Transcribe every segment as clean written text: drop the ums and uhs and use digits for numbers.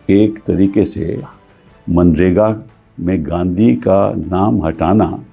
एक तरीके से मनरेगा में गांधी का नाम हटाना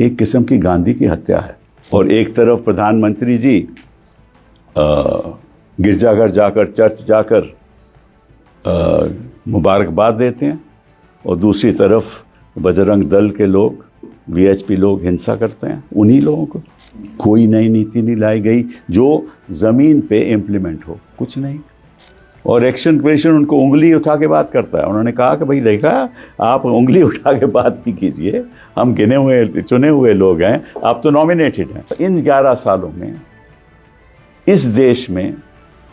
एक किस्म की गांधी की हत्या है। और एक तरफ प्रधानमंत्री जी गिरजाघर जाकर, चर्च जाकर मुबारकबाद देते हैं, और दूसरी तरफ बजरंग दल के लोग, वीएचपी लोग हिंसा करते हैं उन्हीं लोगों को। कोई नई नीति नहीं लाई गई जो ज़मीन पे इम्प्लीमेंट हो, कुछ नहीं। और एक्शन कमीशन उनको उंगली उठा के बात करता है। उन्होंने कहा कि भाई देखा, आप उंगली उठा के बात नहीं कीजिए, हम गिने हुए चुने हुए लोग हैं, आप तो नॉमिनेटेड हैं। इन 11 सालों में इस देश में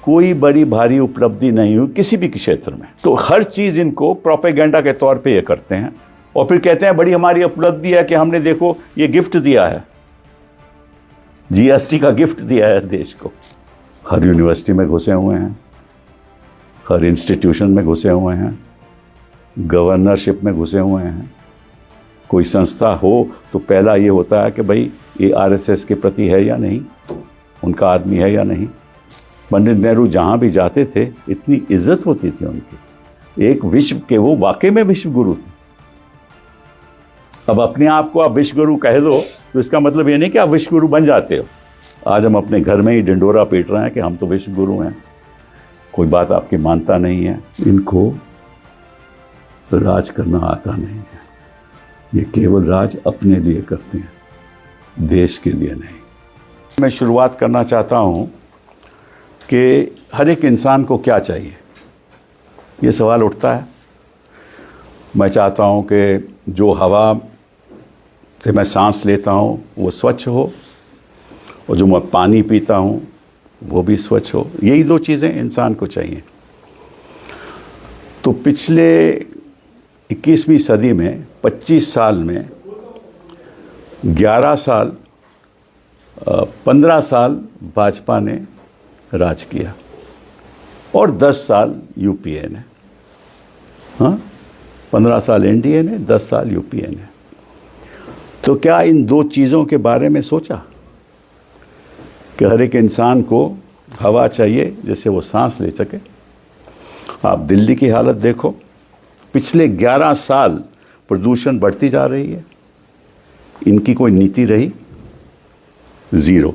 कोई बड़ी भारी उपलब्धि नहीं हुई किसी भी क्षेत्र में। तो हर चीज़ इनको प्रोपेगेंडा के तौर पे ये करते हैं, और फिर कहते हैं बड़ी हमारी उपलब्धि है कि हमने देखो ये गिफ्ट दिया है, जीएसटी का गिफ्ट दिया है देश को। हर यूनिवर्सिटी में घुसे हुए हैं, हर इंस्टीट्यूशन में घुसे हुए हैं, गवर्नरशिप में घुसे हुए हैं। कोई संस्था हो तो पहला ये होता है कि भाई ये आरएसएस के प्रति है या नहीं, उनका आदमी है या नहीं। पंडित नेहरू जहाँ भी जाते थे इतनी इज्जत होती थी उनकी, एक विश्व के वो वाकई में विश्व गुरु थे। अब अपने आप को आप विश्व गुरु कह दो तो इसका मतलब ये नहीं कि आप विश्व गुरु बन जाते हो। आज हम अपने घर में ही ढिंडोरा पीट रहे हैं कि हम तो विश्व गुरु हैं, कोई बात आपकी मानता नहीं है। इनको राज करना आता नहीं है, ये केवल राज अपने लिए करते हैं, देश के लिए नहीं। मैं शुरुआत करना चाहता हूँ कि हर एक इंसान को क्या चाहिए, ये सवाल उठता है। मैं चाहता हूँ कि जो हवा से मैं सांस लेता हूँ वो स्वच्छ हो, और जो मैं पानी पीता हूँ वो भी स्वच्छ हो। यही दो चीज़ें इंसान को चाहिए। तो पिछले 21वीं सदी में 25 साल में 11 साल 15 साल भाजपा ने राज किया और 10 साल यूपीए ने। हाँ, 15 साल एनडीए ने, 10 साल यूपीए ने। तो क्या इन दो चीज़ों के बारे में सोचा कि हर एक इंसान को हवा चाहिए जिससे वो सांस ले सके? आप दिल्ली की हालत देखो, पिछले 11 साल प्रदूषण बढ़ती जा रही है, इनकी कोई नीति रही? ज़ीरो।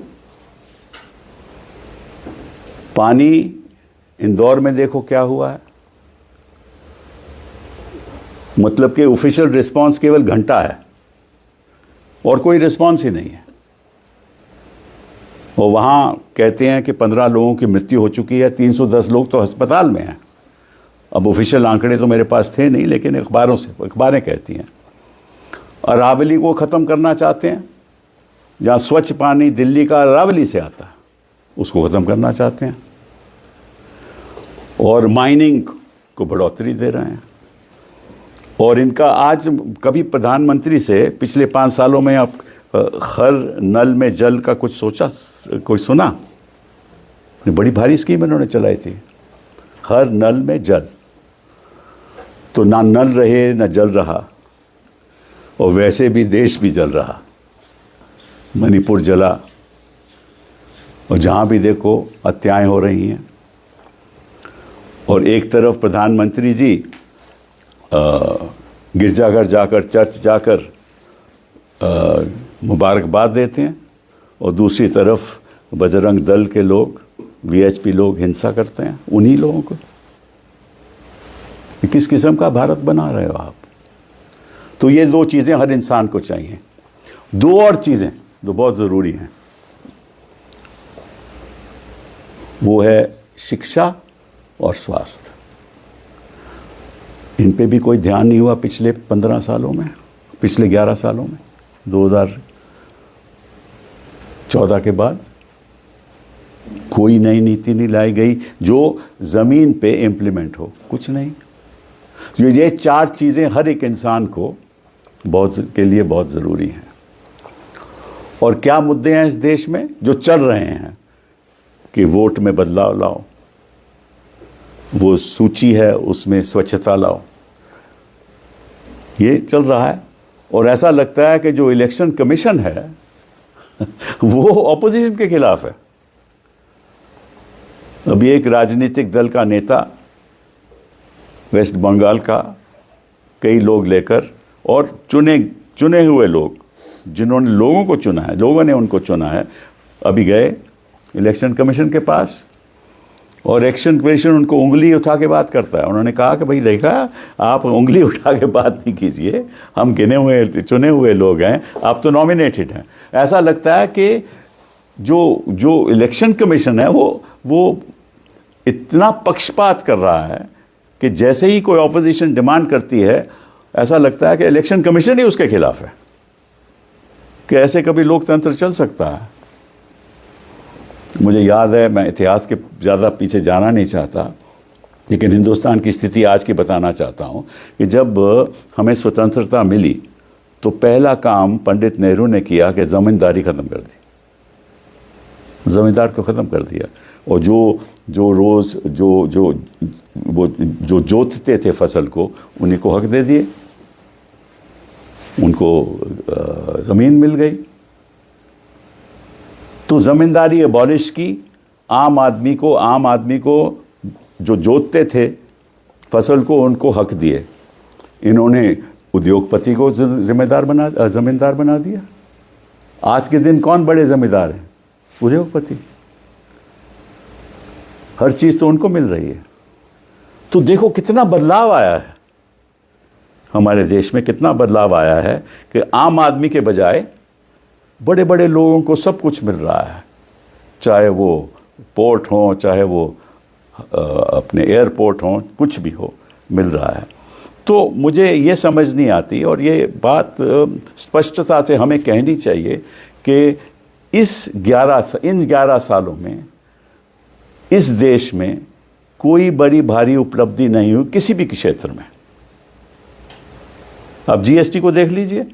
पानी इंदौर में देखो क्या हुआ है, मतलब कि ऑफिशियल रिस्पांस केवल घंटा है और कोई रिस्पांस ही नहीं है। और वहाँ कहते हैं कि 15 लोगों की मृत्यु हो चुकी है, 310 लोग तो अस्पताल में हैं। अब ऑफिशियल आंकड़े तो मेरे पास थे नहीं, लेकिन अखबारें कहती हैं। अरावली को ख़त्म करना चाहते हैं, जहाँ स्वच्छ पानी दिल्ली का अरावली से आता है, उसको ख़त्म करना चाहते हैं। और माइनिंग को बढ़ोतरी दे रहे हैं। और इनका आज कभी प्रधानमंत्री से पिछले 5 सालों में आप हर नल में जल का कुछ सोचा, कोई सुना? बड़ी भारी स्कीम इन्होंने चलाई थी, हर नल में जल। तो ना नल रहे ना जल रहा, और वैसे भी देश भी जल रहा। मणिपुर जला, और जहाँ भी देखो हत्याएं हो रही हैं। और एक तरफ प्रधानमंत्री जी गिरजाघर जाकर, चर्च जाकर मुबारकबाद देते हैं, और दूसरी तरफ बजरंग दल के लोग, वीएचपी लोग हिंसा करते हैं उन्हीं लोगों को। किस किस्म का भारत बना रहे हो आप? तो ये दो चीज़ें हर इंसान को चाहिए। दो और चीज़ें जो बहुत ज़रूरी हैं, वो है शिक्षा और स्वास्थ्य। इन पे भी कोई ध्यान नहीं हुआ पिछले 15 सालों में, पिछले 11 सालों में। 2014 के बाद कोई नई नीति नहीं लाई गई जो ज़मीन पे इम्प्लीमेंट हो, कुछ नहीं। ये 4 चीज़ें हर एक इंसान को के लिए बहुत ज़रूरी हैं। और क्या मुद्दे हैं इस देश में जो चल रहे हैं कि वोट में बदलाव लाओ, वो सूची है उसमें स्वच्छता लाओ, ये चल रहा है। और ऐसा लगता है कि जो इलेक्शन कमीशन है वो ऑपोजिशन के खिलाफ है। अभी एक राजनीतिक दल का नेता वेस्ट बंगाल का कई लोग लेकर, और चुने हुए लोग जिन्होंने लोगों को चुना है, लोगों ने उनको चुना है, अभी गए इलेक्शन कमीशन के पास, और इलेक्शन कमीशन उनको उंगली उठा के बात करता है। उन्होंने कहा कि भाई देखा, आप उंगली उठा के बात नहीं कीजिए, हम गिने हुए चुने हुए लोग हैं, आप तो नॉमिनेटेड हैं। ऐसा लगता है कि जो इलेक्शन कमीशन है वो इतना पक्षपात कर रहा है कि जैसे ही कोई ऑपोजिशन डिमांड करती है, ऐसा लगता है कि इलेक्शन कमीशन ही उसके खिलाफ है, कि ऐसे कभी लोकतंत्र चल सकता है। मुझे याद है, मैं इतिहास के ज़्यादा पीछे जाना नहीं चाहता, लेकिन हिंदुस्तान की स्थिति आज की बताना चाहता हूँ कि जब हमें स्वतंत्रता मिली तो पहला काम पंडित नेहरू ने किया कि ज़मींदारी ख़त्म कर दी, ज़मींदार को ख़त्म कर दिया, और जो जोतते थे फसल को, उन्हीं को हक दे दिए, उनको ज़मीन मिल गई। तो ज़मींदारी एबॉलिश की, आम आदमी को जो जोतते थे फसल को, उनको हक दिए। इन्होंने उद्योगपति को ज़मींदार बना दिया। आज के दिन कौन बड़े ज़मींदार हैं? उद्योगपति। हर चीज़ तो उनको मिल रही है। तो देखो कितना बदलाव आया है हमारे देश में, कितना बदलाव आया है कि आम आदमी के बजाय बड़े बड़े लोगों को सब कुछ मिल रहा है, चाहे वो पोर्ट हो, चाहे वो अपने एयरपोर्ट हो, कुछ भी हो, मिल रहा है। तो मुझे ये समझ नहीं आती, और ये बात स्पष्टता से हमें कहनी चाहिए कि इन 11 सालों में इस देश में कोई बड़ी भारी उपलब्धि नहीं हुई किसी भी क्षेत्र में। अब जीएसटी को देख लीजिए,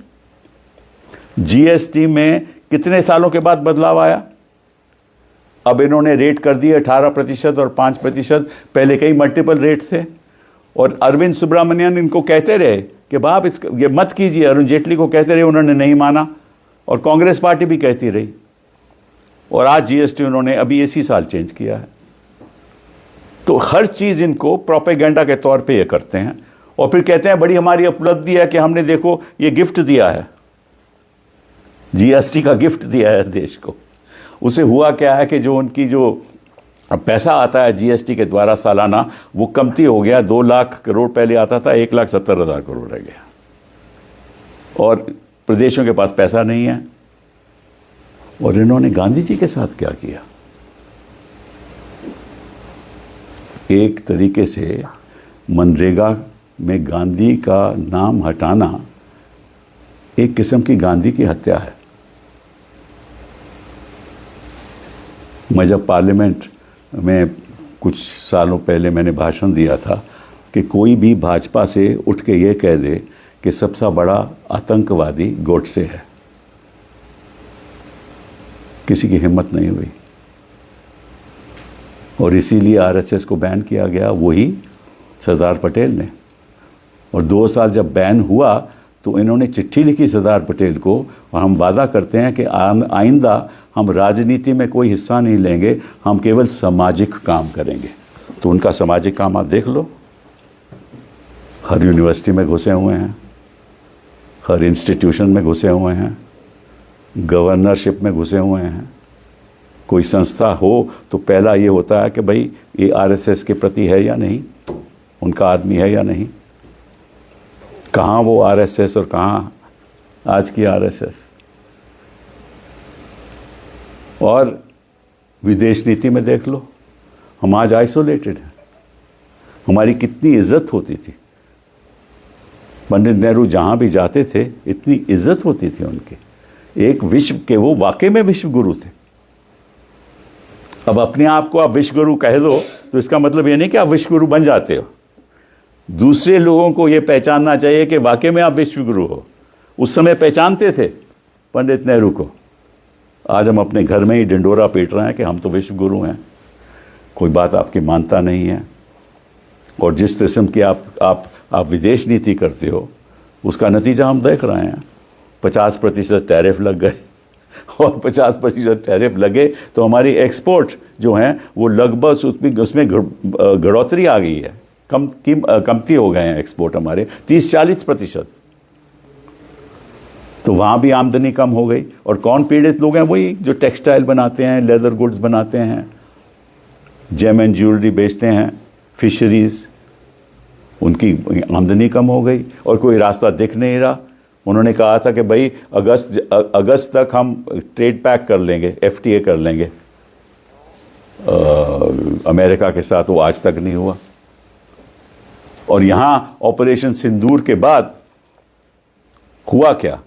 जीएसटी में कितने सालों के बाद बदलाव आया। अब इन्होंने रेट कर दिए 18% और 5%, पहले कई मल्टीपल रेट थे, और अरविंद सुब्रमण्यन इनको कहते रहे कि बाप ये मत कीजिए, अरुण जेटली को कहते रहे, उन्होंने नहीं माना, और कांग्रेस पार्टी भी कहती रही, और आज जीएसटी उन्होंने अभी इसी साल चेंज किया है। तो हर चीज़ इनको प्रोपेगेंडा के तौर पे ये करते हैं, और फिर कहते हैं बड़ी हमारी उपलब्धि है कि हमने देखो ये गिफ्ट दिया है, जीएसटी का गिफ्ट दिया है देश को। उसे हुआ क्या है कि जो उनकी जो पैसा आता है जीएसटी के द्वारा सालाना, वो कमती हो गया। 2 लाख करोड़ पहले आता था, 1,70,000 करोड़ रह गया, और प्रदेशों के पास पैसा नहीं है। और इन्होंने गांधी जी के साथ क्या किया? एक तरीके से मनरेगा में गांधी का नाम हटाना एक किस्म की गांधी की हत्या है। मैं जब पार्लियामेंट में कुछ सालों पहले मैंने भाषण दिया था कि कोई भी भाजपा से उठ के ये कह दे कि सबसे बड़ा आतंकवादी गोडसे है, किसी की हिम्मत नहीं हुई, और इसीलिए आरएसएस को बैन किया गया, वही सरदार पटेल ने। और 2 साल जब बैन हुआ तो इन्होंने चिट्ठी लिखी सरदार पटेल को, और हम वादा करते हैं कि आइंदा हम राजनीति में कोई हिस्सा नहीं लेंगे, हम केवल सामाजिक काम करेंगे। तो उनका सामाजिक काम आप देख लो, हर यूनिवर्सिटी में घुसे हुए हैं, हर इंस्टीट्यूशन में घुसे हुए हैं, गवर्नरशिप में घुसे हुए हैं। कोई संस्था हो तो पहला ये होता है कि भाई ये आरएसएस के प्रति है या नहीं, उनका आदमी है या नहीं, कहाँ वो आरएसएस और कहाँ आज की आरएसएस। और विदेश नीति में देख लो, हम आज आइसोलेटेड हैं। हमारी कितनी इज्जत होती थी, पंडित नेहरू जहाँ भी जाते थे इतनी इज्जत होती थी उनकी, एक विश्व के वो वाकई में विश्व गुरु थे। अब अपने आप को आप विश्व गुरु कह दो तो इसका मतलब ये नहीं कि आप विश्व गुरु बन जाते हो, दूसरे लोगों को ये पहचानना चाहिए कि वाकई में आप विश्व गुरु हो। उस समय पहचानते थे पंडित नेहरू को, आज हम अपने घर में ही ढिंडोरा पीट रहे हैं कि हम तो विश्व गुरु हैं, कोई बात आपकी मानता नहीं है। और जिस किस्म की आप विदेश नीति करते हो उसका नतीजा हम देख रहे हैं। 50% टैरिफ लग गए, और 50% टैरिफ लगे तो हमारी एक्सपोर्ट जो हैं वो लगभग उसमें बढ़ोतरी आ गई है। कमती हो गए हैं एक्सपोर्ट हमारे 30-40%। तो वहाँ भी आमदनी कम हो गई। और कौन पीड़ित लोग हैं? वही जो टेक्सटाइल बनाते हैं, लेदर गुड्स बनाते हैं, जेम एंड ज्वेलरी बेचते हैं, फिशरीज़, उनकी आमदनी कम हो गई और कोई रास्ता दिख नहीं रहा। उन्होंने कहा था कि भाई अगस्त तक हम ट्रेड पैक कर लेंगे, FTA कर लेंगे अमेरिका के साथ, वो आज तक नहीं हुआ। और यहाँ ऑपरेशन सिंदूर के बाद हुआ क्या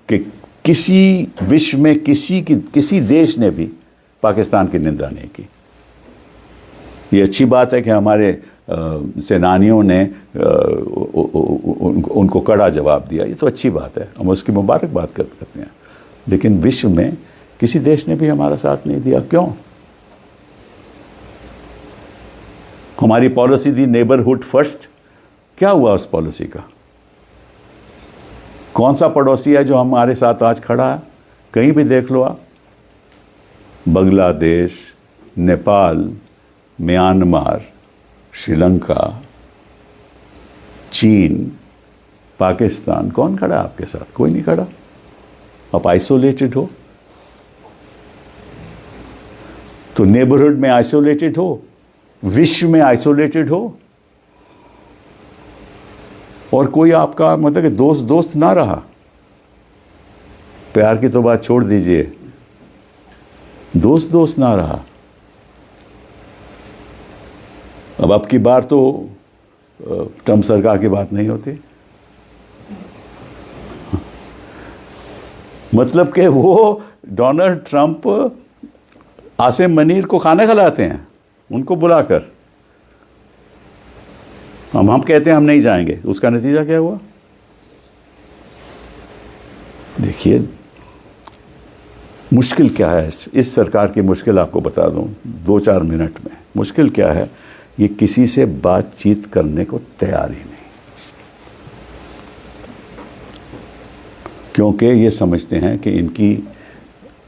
कि किसी विश्व में किसी देश ने भी पाकिस्तान की निंदा नहीं की। ये अच्छी बात है कि हमारे सेनानियों ने उनको कड़ा जवाब दिया, ये तो अच्छी बात है, हम उसकी मुबारकबाद करते हैं। लेकिन विश्व में किसी देश ने भी हमारा साथ नहीं दिया। क्यों? हमारी पॉलिसी थी नेबरहुड फर्स्ट। क्या हुआ उस पॉलिसी का? कौन सा पड़ोसी है जो हमारे साथ आज खड़ा है? कहीं भी देख लो आप, बांग्लादेश, नेपाल, म्यांमार, श्रीलंका, चीन, पाकिस्तान, कौन खड़ा है आपके साथ? कोई नहीं खड़ा। आप आइसोलेटेड हो। तो नेबरहुड में आइसोलेटेड हो, विश्व में आइसोलेटेड हो, और कोई आपका मतलब कि दोस्त ना रहा। प्यार की तो बात छोड़ दीजिए, दोस्त ना रहा। अब की बार तो ट्रंप सरकार की बात नहीं होती। मतलब कि वो डोनाल्ड ट्रंप आसिम मनीर को खाना खिलाते हैं, उनको बुलाकर। हम कहते हैं हम नहीं जाएंगे, उसका नतीजा क्या हुआ? देखिए मुश्किल क्या है इस सरकार की। मुश्किल आपको बता दूं 2-4 मिनट में। मुश्किल क्या है? ये किसी से बातचीत करने को तैयार ही नहीं, क्योंकि ये समझते हैं कि इनकी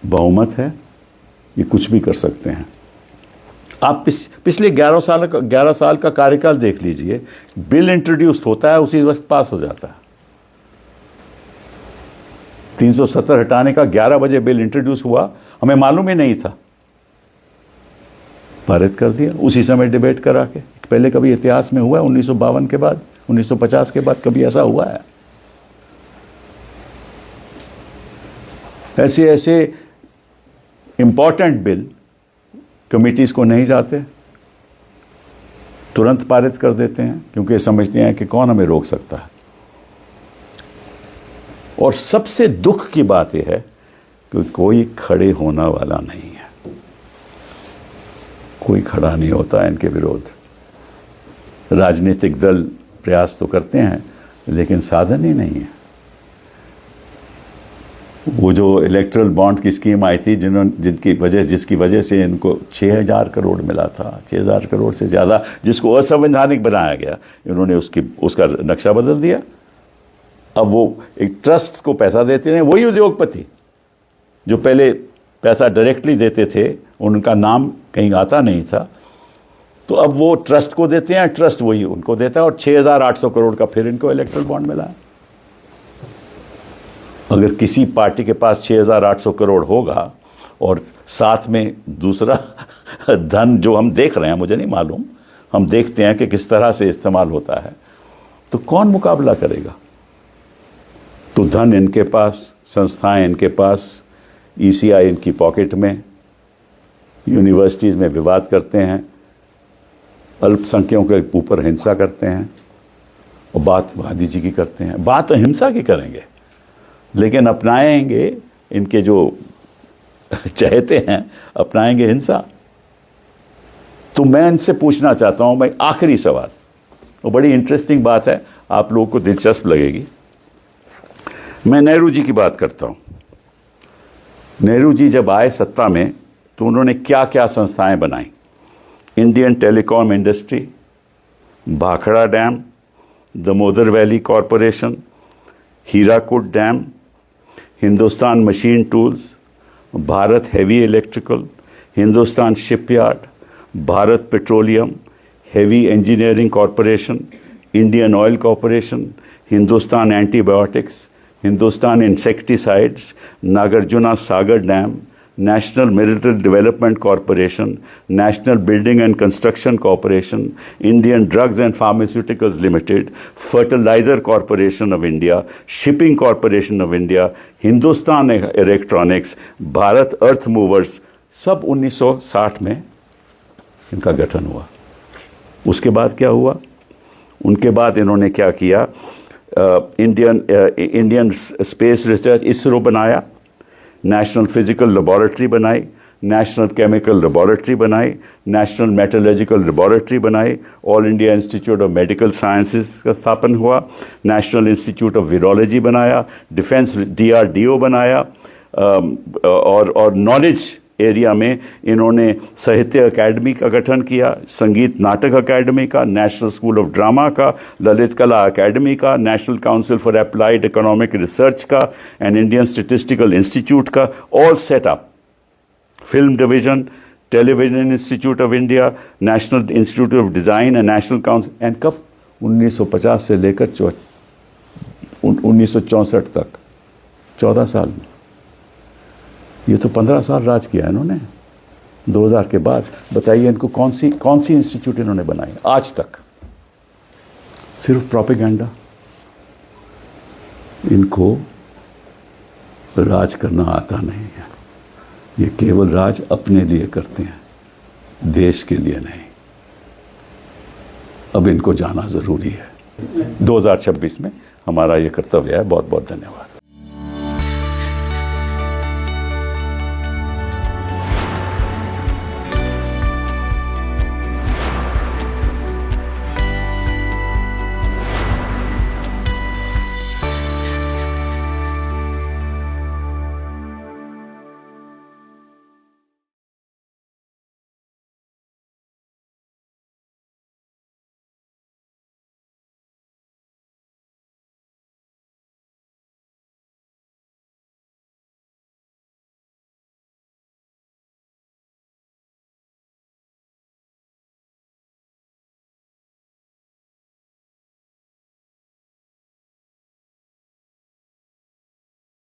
बहुमत है, ये कुछ भी कर सकते हैं। आप पिछले 11 साल का कार्यकाल देख लीजिए। बिल इंट्रोड्यूस होता है, उसी वक्त पास हो जाता है। 370 हटाने का 11 बजे बिल इंट्रोड्यूस हुआ, हमें मालूम ही नहीं था, पारित कर दिया उसी समय डिबेट करा के। पहले कभी इतिहास में हुआ है? 1952 के बाद, 1950 के बाद कभी ऐसा हुआ है? ऐसे इंपॉर्टेंट बिल कमिटीज़ को नहीं जाते, तुरंत पारित कर देते हैं, क्योंकि समझते हैं कि कौन हमें रोक सकता है। और सबसे दुख की बात यह है कि कोई खड़े होने वाला नहीं है, कोई खड़ा नहीं होता है इनके विरोध। राजनीतिक दल प्रयास तो करते हैं, लेकिन साधन ही नहीं है। वो जो इलेक्ट्रल बॉन्ड की स्कीम आई थी, जिसकी वजह से इनको 6,000 करोड़ मिला था, 6,000 करोड़ से ज़्यादा, जिसको असंवैधानिक बनाया गया, इन्होंने उसका नक्शा बदल दिया। अब वो एक ट्रस्ट को पैसा देते हैं, वही उद्योगपति जो पहले पैसा डायरेक्टली देते थे, उनका नाम कहीं आता नहीं था, तो अब वो ट्रस्ट को देते हैं, ट्रस्ट वही उनको देता है, और 6,800 करोड़ का फिर इनको इलेक्ट्रल बॉन्ड मिला है। अगर किसी पार्टी के पास 6,800 करोड़ होगा और साथ में दूसरा धन जो हम देख रहे हैं, मुझे नहीं मालूम, हम देखते हैं कि किस तरह से इस्तेमाल होता है, तो कौन मुकाबला करेगा? तो धन इनके पास, संस्थाएं इनके पास, ECI इनकी पॉकेट में, यूनिवर्सिटीज़ में विवाद करते हैं, अल्पसंख्यकों के ऊपर हिंसा करते हैं, और बात गांधी जी की करते हैं। बात अहिंसा की करेंगे, लेकिन अपनाएंगे इनके जो चाहते हैं, अपनाएंगे हिंसा। तो मैं इनसे पूछना चाहता हूं, भाई आखिरी सवाल, वो बड़ी इंटरेस्टिंग बात है, आप लोगों को दिलचस्प लगेगी। मैं नेहरू जी की बात करता हूं। नेहरू जी जब आए सत्ता में, तो उन्होंने क्या क्या संस्थाएं बनाई? Indian telecom industry, Bhakra dam, Damodar valley corporation, Hirakud dam, Hindustan machine tools, Bharat heavy electrical, Hindustan shipyard, Bharat petroleum, heavy engineering corporation, Indian oil corporation, Hindustan antibiotics, Hindustan insecticides, Nagarjuna Sagar dam, national military development corporation, national building and construction corporation, Indian drugs and pharmaceuticals limited, fertilizer corporation of India, shipping corporation of India, Hindustan electronics, Bharat earth movers, सब 1960 में इनका गठन हुआ। उसके बाद क्या हुआ? उनके बाद इन्होंने क्या किया? इंडियन स्पेस रिसर्च इसरो बनाया, नेशनल फिजिकल लेबोरेटरी बनाई, नेशनल केमिकल लेबोरेटरी बनाई, नेशनल मेटलर्जिकल लेबोरेटरी बनाई, all India institute of medical sciences का स्थापन हुआ, नेशनल इंस्टीट्यूट ऑफ वीरोलॉजी बनाया, डिफेंस DRDO बनाया, और नॉलेज एरिया में इन्होंने साहित्य अकेडमी का गठन किया, संगीत नाटक अकेडमी का, नेशनल स्कूल ऑफ ड्रामा का, ललित कला अकेडमी का, national council for applied economic research का, एंड इंडियन स्टैटिस्टिकल इंस्टीट्यूट का, all setup, film division, television institute of India, national institute of design and national council. And कब? 1950 से लेकर 1964 तक, 14 साल में। ये तो 15 साल राज किया इन्होंने 2000 के बाद। बताइए इनको कौन सी इंस्टीट्यूट इन्होंने बनाई आज तक? सिर्फ प्रोपेगेंडा। इनको राज करना आता नहीं है, ये केवल राज अपने लिए करते हैं, देश के लिए नहीं। अब इनको जाना ज़रूरी है। 2026 में हमारा ये कर्तव्य है। बहुत बहुत धन्यवाद।